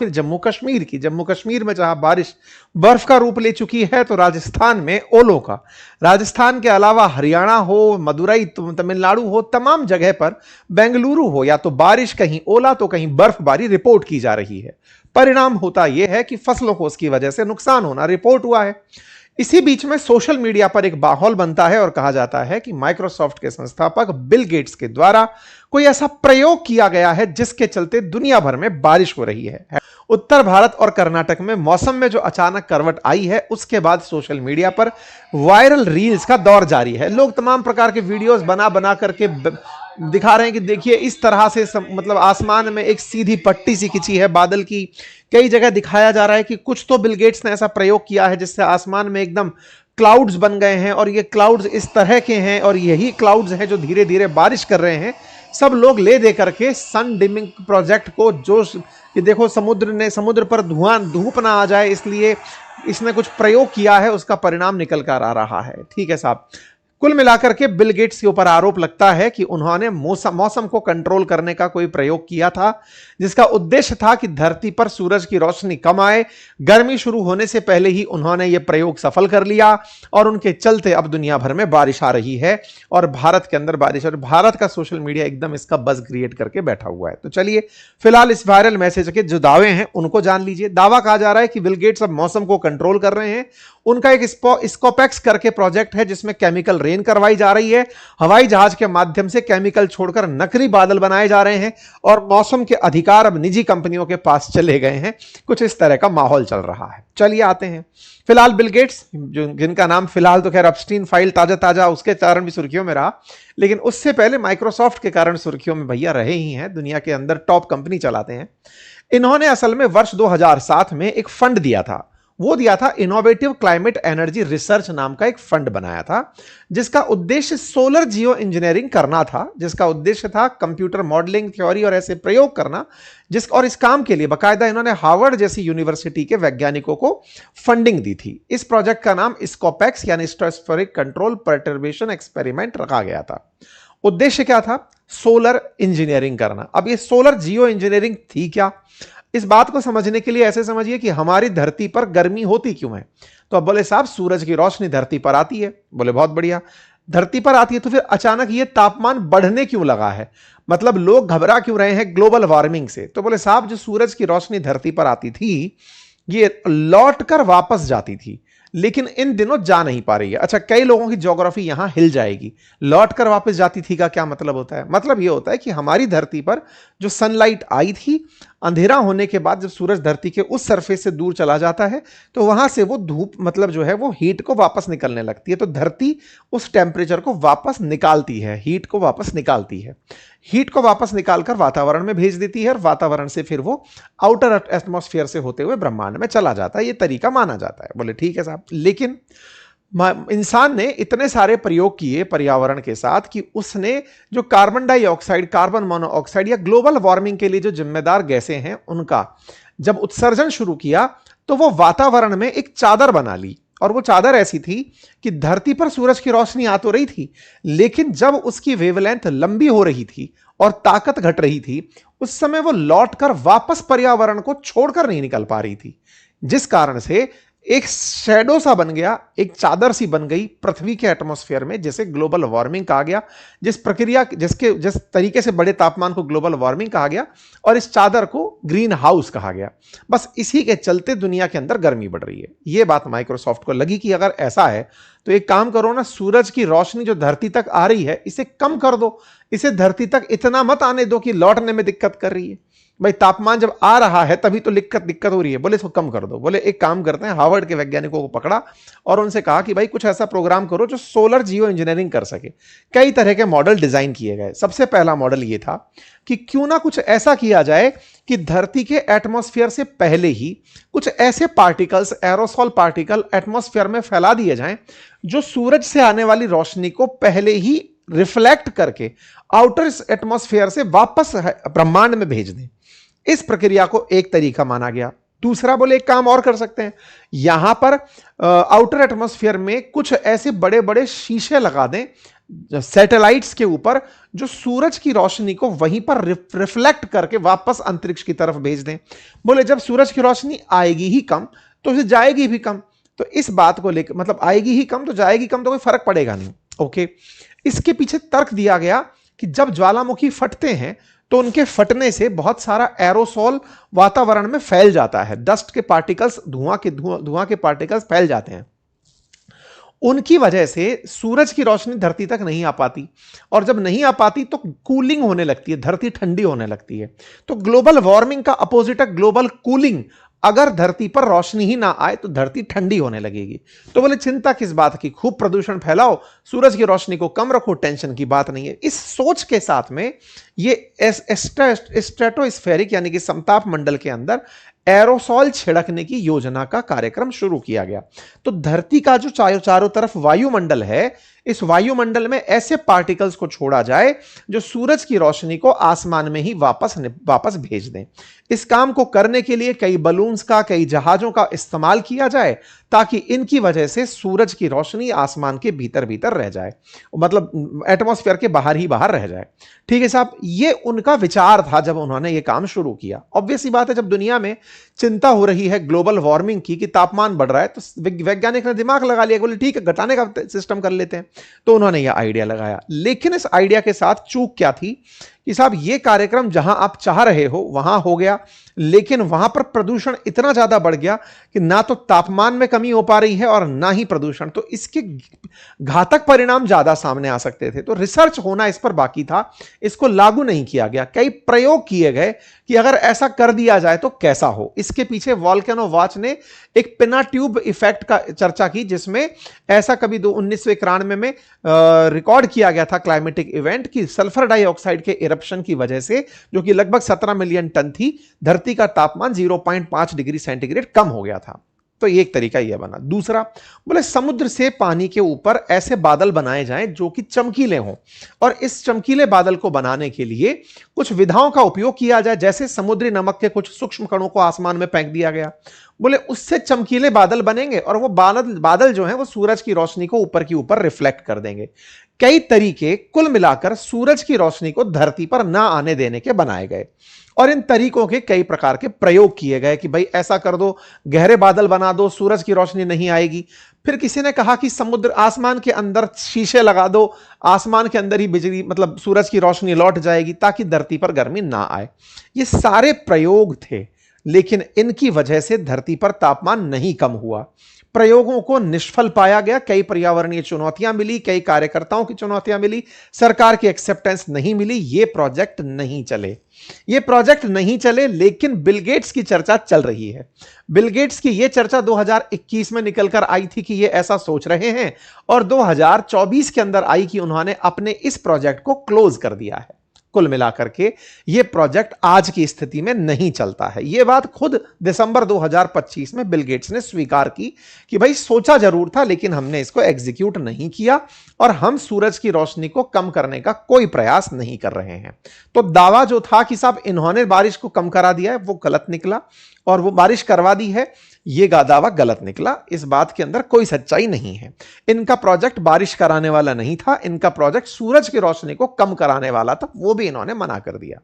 फिर जम्मू कश्मीर की। जम्मू कश्मीर में जहां बारिश बर्फ का रूप ले चुकी है, तो राजस्थान में ओलों का। राजस्थान के अलावा हरियाणा हो, मदुरई, तमिलनाडु हो, तमाम जगह पर, बेंगलुरु हो, या तो बारिश, कहीं ओला तो कहीं बर्फबारी रिपोर्ट की जा रही है। परिणाम होता यह है कि फसलों को उसकी वजह से नुकसान होना रिपोर्ट हुआ है। इसी बीच में सोशल मीडिया पर एक माहौल बनता है और कहा जाता है कि माइक्रोसॉफ्ट के संस्थापक बिल गेट्स के द्वारा कोई ऐसा प्रयोग किया गया है जिसके चलते दुनिया भर में बारिश हो रही है। उत्तर भारत और कर्नाटक में मौसम में जो अचानक करवट आई है, उसके बाद सोशल मीडिया पर वायरल रील्स का दौर जारी है। लोग तमाम प्रकार के वीडियोस बना बना करके दिखा रहे हैं कि देखिए इस तरह से मतलब आसमान में एक सीधी पट्टी सी खिंची है बादल की। कई जगह दिखाया जा रहा है कि कुछ तो बिल गेट्स ने ऐसा प्रयोग किया है जिससे आसमान में एकदम क्लाउड्स बन गए हैं, और ये क्लाउड्स इस तरह के हैं और यही क्लाउड्स हैं जो धीरे धीरे बारिश कर रहे हैं। सब लोग ले दे करके सन डिमिंग प्रोजेक्ट को, जो कि देखो समुद्र पर धूप ना आ जाए इसलिए इसने कुछ प्रयोग किया है, उसका परिणाम निकल कर आ रहा है। ठीक है साहब, कुल मिलाकर के बिल गेट्स के ऊपर आरोप लगता है कि उन्होंने मौसम को कंट्रोल करने का कोई प्रयोग किया था जिसका उद्देश्य था कि धरती पर सूरज की रोशनी कम आए। गर्मी शुरू होने से पहले ही उन्होंने यह प्रयोग सफल कर लिया और उनके चलते अब दुनिया भर में बारिश आ रही है और भारत के अंदर बारिश, और भारत का सोशल मीडिया एकदम इसका बज़ क्रिएट करके बैठा हुआ है। तो चलिए फिलहाल इस वायरल मैसेज के जो दावे हैं उनको जान लीजिए। दावा कहा जा रहा है कि बिल गेट्स अब मौसम को कंट्रोल कर रहे हैं। उनका एक स्कोपेक्स करके प्रोजेक्ट है जिसमें केमिकल रेन करवाई जा रही है। हवाई जहाज के माध्यम से केमिकल छोड़कर नकली बादल बनाए जा रहे हैं और मौसम के अधिकार अब निजी कंपनियों के पास चले गए हैं। कुछ इस तरह का माहौल चल रहा है। चलिए आते हैं फिलहाल बिल गेट्स, जिनका नाम फिलहाल तो खैर एप्स्टीन फाइल ताजा उसके कारण भी सुर्खियों में रहा, लेकिन उससे पहले माइक्रोसॉफ्ट के कारण सुर्खियों में भैया रहे ही हैं। दुनिया के अंदर टॉप कंपनी चलाते हैं। इन्होंने असल में वर्ष 2007 में एक फंड दिया था। वो दिया था इनोवेटिव क्लाइमेट एनर्जी रिसर्च नाम का एक फंड बनाया था जिसका उद्देश्य सोलर जियो इंजीनियरिंग करना था, जिसका उद्देश्य था कंप्यूटर मॉडलिंग, थ्योरी और ऐसे प्रयोग करना। और इस काम के लिए बाकायदा इन्होंने हार्वर्ड जैसी यूनिवर्सिटी के वैज्ञानिकों को फंडिंग दी थी। इस प्रोजेक्ट का नाम स्कोपेक्स यानी स्ट्रेटोस्फेरिक कंट्रोल पर्टर्बेशन एक्सपेरिमेंट रखा गया था। उद्देश्य क्या था? सोलर इंजीनियरिंग करना। अब ये सोलर जियो इंजीनियरिंग थी क्या? इस बात को समझने के लिए ऐसे समझिए कि हमारी धरती पर गर्मी होती क्यों है। तो अब बोले साहब सूरज की रोशनी धरती पर आती है। बोले बहुत बढ़िया, धरती पर आती है तो फिर अचानक ये तापमान बढ़ने क्यों लगा है? मतलब लोग घबरा क्यों रहे हैं ग्लोबल वार्मिंग से? तो बोले साहब जो सूरज की रोशनी धरती पर आती थी ये लौट कर वापस जाती थी, लेकिन इन दिनों जा नहीं पा रही है। अच्छा, कई लोगों की ज्योग्राफी यहां हिल जाएगी। लौट कर वापस जाती थी का क्या मतलब होता है? मतलब यह होता है कि हमारी धरती पर जो सनलाइट आई थी, अंधेरा होने के बाद जब सूरज धरती के उस सरफेस से दूर चला जाता है तो वहां से वो धूप मतलब जो है वो हीट को वापस निकलने लगती है। तो धरती उस टेम्परेचर को वापस निकालती है, हीट को वापस निकालती है। हीट को वापस निकालकर वातावरण में भेज देती है और वातावरण से फिर वो आउटर एटमॉस्फेयर से होते हुए ब्रह्मांड में चला जाता है। ये तरीका माना जाता है। बोले ठीक है साहब, लेकिन इंसान ने इतने सारे प्रयोग किए पर्यावरण के साथ कि उसने जो कार्बन डाइऑक्साइड, कार्बन मोनोऑक्साइड या ग्लोबल वार्मिंग के लिए जो जिम्मेदार गैसें हैं उनका जब उत्सर्जन शुरू किया तो वो वातावरण में एक चादर बना ली। और वो चादर ऐसी थी कि धरती पर सूरज की रोशनी आ तो रही थी, लेकिन जब उसकी वेवलेंथ लंबी हो रही थी और ताकत घट रही थी, उस समय वो लौटकर वापस पर्यावरण को छोड़कर नहीं निकल पा रही थी, जिस कारण से एक शैडो सा बन गया, एक चादर सी बन गई पृथ्वी के एटमॉस्फेयर में, जिसे ग्लोबल वार्मिंग कहा गया। जिस तरीके से बड़े तापमान को ग्लोबल वार्मिंग कहा गया और इस चादर को ग्रीन हाउस कहा गया। बस इसी के चलते दुनिया के अंदर गर्मी बढ़ रही है। यह बात माइक्रोसॉफ्ट को लगी कि अगर ऐसा है तो एक काम करो ना, सूरज की रोशनी जो धरती तक आ रही है इसे कम कर दो, इसे धरती तक इतना मत आने दो कि लौटने में दिक्कत कर रही है। भाई तापमान जब आ रहा है तभी तो दिक्कत हो रही है। बोले इसको कम कर दो। बोले एक काम करते हैं, हार्वर्ड के वैज्ञानिकों को पकड़ा और उनसे कहा कि भाई कुछ ऐसा प्रोग्राम करो जो सोलर जियो इंजीनियरिंग कर सके। कई तरह के मॉडल डिजाइन किए गए। सबसे पहला मॉडल यह था कि क्यों ना कुछ ऐसा किया जाए कि धरती के एटमॉस्फेयर से पहले ही कुछ ऐसे पार्टिकल्स, एरोसॉल पार्टिकल एटमॉस्फेयर में फैला दिए जाएं जो सूरज से आने वाली रोशनी को पहले ही रिफ्लेक्ट करके आउटर एटमॉस्फेयर से वापस ब्रह्मांड में भेज दें। इस प्रक्रिया को एक तरीका माना गया। दूसरा, बोले एक काम और कर सकते हैं, यहां पर आउटर एटमॉस्फेयर में कुछ ऐसे बड़े बड़े शीशे लगा दें सैटेलाइट्स के ऊपर जो सूरज की रोशनी को वहीं पर रिफ्लेक्ट करके वापस अंतरिक्ष की तरफ भेज दें। बोले जब सूरज की रोशनी आएगी ही कम तो फिर जाएगी भी कम, तो इस बात को लेकर मतलब आएगी ही कम तो जाएगी कम तो कोई फर्क पड़ेगा नहीं। ओके, इसके पीछे तर्क दिया गया कि जब ज्वालामुखी फटते हैं तो उनके फटने से बहुत सारा एरोसोल वातावरण में फैल जाता है, डस्ट के पार्टिकल्स, धुआं के पार्टिकल्स फैल जाते हैं। उनकी वजह से सूरज की रोशनी धरती तक नहीं आ पाती, और जब नहीं आ पाती तो कूलिंग होने लगती है, धरती ठंडी होने लगती है। तो ग्लोबल वार्मिंग का अपोजिट है ग्लोबल कूलिंग। अगर धरती पर रोशनी ही ना आए तो धरती ठंडी होने लगेगी। तो बोले चिंता किस बात की, खूब प्रदूषण फैलाओ, सूरज की रोशनी को कम रखो, टेंशन की बात नहीं है। इस सोच के साथ में ये स्ट्रेटोस्फेरिक यानी कि समताप मंडल के अंदर एरोसॉल छिड़कने की योजना का कार्यक्रम शुरू किया गया। तो धरती का जो चारों तरफ वायुमंडल है, इस वायुमंडल में ऐसे पार्टिकल्स को छोड़ा जाए जो सूरज की रोशनी को आसमान में ही वापस भेज दें। इस काम को करने के लिए कई बलून्स का, कई जहाजों का इस्तेमाल किया जाए ताकि इनकी वजह से सूरज की रोशनी आसमान के भीतर भीतर रह जाए, मतलब एटमॉस्फेयर के बाहर ही बाहर रह जाए। ठीक है साहब, ये उनका विचार था जब उन्होंने ये काम शुरू किया। ऑब्वियस सी बात है, जब दुनिया में चिंता हो रही है ग्लोबल वार्मिंग की कि तापमान बढ़ रहा है, तो वैज्ञानिक ने दिमाग लगा लिया, बोले ठीक है घटाने का सिस्टम कर लेते हैं। तो उन्होंने यह आइडिया लगाया। लेकिन इस आइडिया के साथ चूक क्या थी कि साहब ये कार्यक्रम जहां आप चाह रहे हो वहां हो गया, लेकिन वहां पर प्रदूषण इतना ज्यादा बढ़ गया कि ना तो तापमान में कमी हो पा रही है और ना ही प्रदूषण, तो इसके घातक परिणाम ज्यादा सामने आ सकते थे। तो रिसर्च होना इस पर बाकी था, इसको लागू नहीं किया गया। कई प्रयोग किए गए कि अगर ऐसा कर दिया जाए तो कैसा हो। इसके पीछे वोल्केनो वॉच ने एक पिना ट्यूब इफेक्ट का चर्चा की, जिसमें ऐसा कभी 1991 में रिकॉर्ड किया गया था क्लाइमेटिक इवेंट की सल्फर डाइऑक्साइड के इरप्शन की वजह से, जो कि लगभग 17 मिलियन टन थी, धरती का तापमान 0.5 डिग्री सेंटीग्रेड कम हो गया था। तो एक तरीका यह बना। दूसरा, बोले समुद्र से पानी के ऊपर ऐसे बादल बनाए जाएं जो कि चमकीले हों, और इस चमकीले बादल को बनाने के लिए कुछ विधाओं का उपयोग किया जाए, जैसे समुद्री नमक के कुछ सूक्ष्म कणों को आसमान में फेंक दिया गया। बोले उससे चमकीले बादल बनेंगे और वो बादल जो हैं वो सूरज की रोशनी को ऊपर की ऊपर रिफ्लेक्ट कर देंगे। कई तरीके कुल मिलाकर सूरज की रोशनी को धरती पर ना आने देने के बनाए गए, और इन तरीकों के कई प्रकार के प्रयोग किए गए कि भाई ऐसा कर दो, गहरे बादल बना दो, सूरज की रोशनी नहीं आएगी। फिर किसी ने कहा कि समुद्र आसमान के अंदर शीशे लगा दो, आसमान के अंदर ही बिजली मतलब सूरज की रोशनी लौट जाएगी ताकि धरती पर गर्मी ना आए। ये सारे प्रयोग थे, लेकिन इनकी वजह से धरती पर तापमान नहीं कम हुआ। प्रयोगों को निष्फल पाया गया, कई पर्यावरणीय चुनौतियां मिली, कई कार्यकर्ताओं की चुनौतियां मिली, सरकार की एक्सेप्टेंस नहीं मिली, ये प्रोजेक्ट नहीं चले। लेकिन बिल गेट्स की चर्चा चल रही है। बिल गेट्स की यह चर्चा 2021 में निकलकर आई थी कि ये ऐसा सोच रहे हैं, और 2024 के अंदर आई कि उन्होंने अपने इस प्रोजेक्ट को क्लोज कर दिया है। कुल मिलाकर के यह प्रोजेक्ट आज की स्थिति में नहीं चलता है। यह बात खुद दिसंबर 2025 में बिल गेट्स ने स्वीकार की कि भाई सोचा जरूर था, लेकिन हमने इसको एग्जीक्यूट नहीं किया, और हम सूरज की रोशनी को कम करने का कोई प्रयास नहीं कर रहे हैं। तो दावा जो था कि साहब इन्होंने बारिश को कम करा दिया है, वो गलत निकला, और वो बारिश करवा दी है, ये दावा गलत निकला। इस बात के अंदर कोई सच्चाई नहीं है। इनका प्रोजेक्ट बारिश कराने वाला नहीं था, इनका प्रोजेक्ट सूरज की रोशनी को कम कराने वाला था, वो भी इन्होंने मना कर दिया।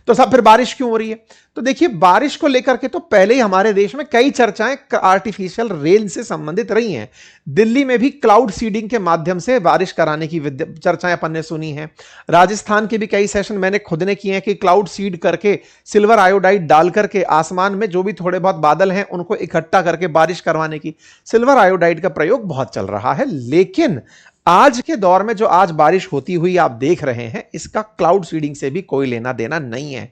तो सब फिर बारिश क्यों हो रही है? तो देखिए, बारिश को लेकर के तो पहले ही हमारे देश में कई चर्चाएं आर्टिफिशियल रेन से संबंधित रही हैं। दिल्ली में भी क्लाउड सीडिंग के माध्यम से बारिश कराने की चर्चाएं अपन ने सुनी हैं। राजस्थान के भी कई सेशन मैंने खुद ने किए हैं कि क्लाउड सीड करके सिल्वर आयोडाइड डाल करके आसमान में जो भी थोड़े बहुत बादल हैं उनको इकट्ठा करके बारिश करवाने की सिल्वर आयोडाइड का प्रयोग बहुत चल रहा है। लेकिन आज के दौर में जो आज बारिश होती हुई आप देख रहे हैं, इसका क्लाउड सीडिंग से भी कोई लेना देना नहीं है।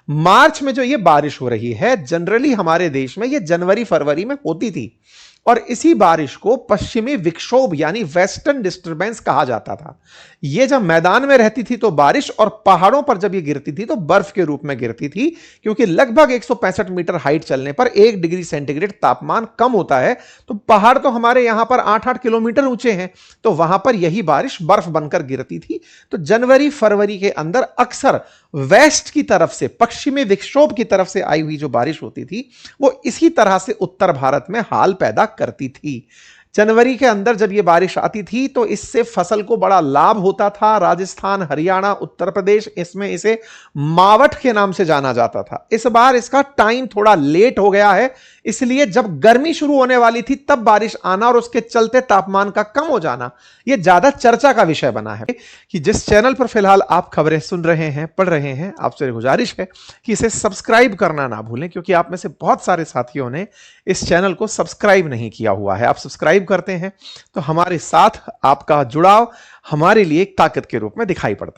मार्च में जो ये बारिश हो रही है, जनरली हमारे देश में ये जनवरी फरवरी में होती थी, और इसी बारिश को पश्चिमी विक्षोभ यानी वेस्टर्न डिस्टर्बेंस कहा जाता था। यह जब मैदान में रहती थी तो बारिश, और पहाड़ों पर जब ये गिरती थी तो बर्फ के रूप में गिरती थी, क्योंकि लगभग 165 मीटर हाइट चलने पर 1 डिग्री सेंटीग्रेड तापमान कम होता है। तो पहाड़ तो हमारे यहां पर 8-8 किलोमीटर ऊंचे हैं, तो वहां पर यही बारिश बर्फ बनकर गिरती थी। तो जनवरी फरवरी के अंदर अक्सर वेस्ट की तरफ से, पश्चिमी विक्षोभ की तरफ से आई हुई जो बारिश होती थी, वो इसी तरह से उत्तर भारत में हाल पैदा करती थी। जनवरी के अंदर जब ये बारिश आती थी तो इससे फसल को बड़ा लाभ होता था। राजस्थान, हरियाणा, उत्तर प्रदेश, इसमें इसे मावठ के नाम से जाना जाता था। इस बार इसका टाइम थोड़ा लेट हो गया है, इसलिए जब गर्मी शुरू होने वाली थी तब बारिश आना और उसके चलते तापमान का कम हो जाना यह ज्यादा चर्चा का विषय बना है। कि जिस चैनल पर फिलहाल आप खबरें सुन रहे हैं, पढ़ रहे हैं, आपसे गुजारिश है कि इसे सब्सक्राइब करना ना भूलें, क्योंकि आप में से बहुत सारे साथियों ने इस चैनल को सब्सक्राइब नहीं किया हुआ है। आप सब्सक्राइब करते हैं तो हमारे साथ आपका जुड़ाव हमारे लिए एक ताकत के रूप में दिखाई पड़ता है।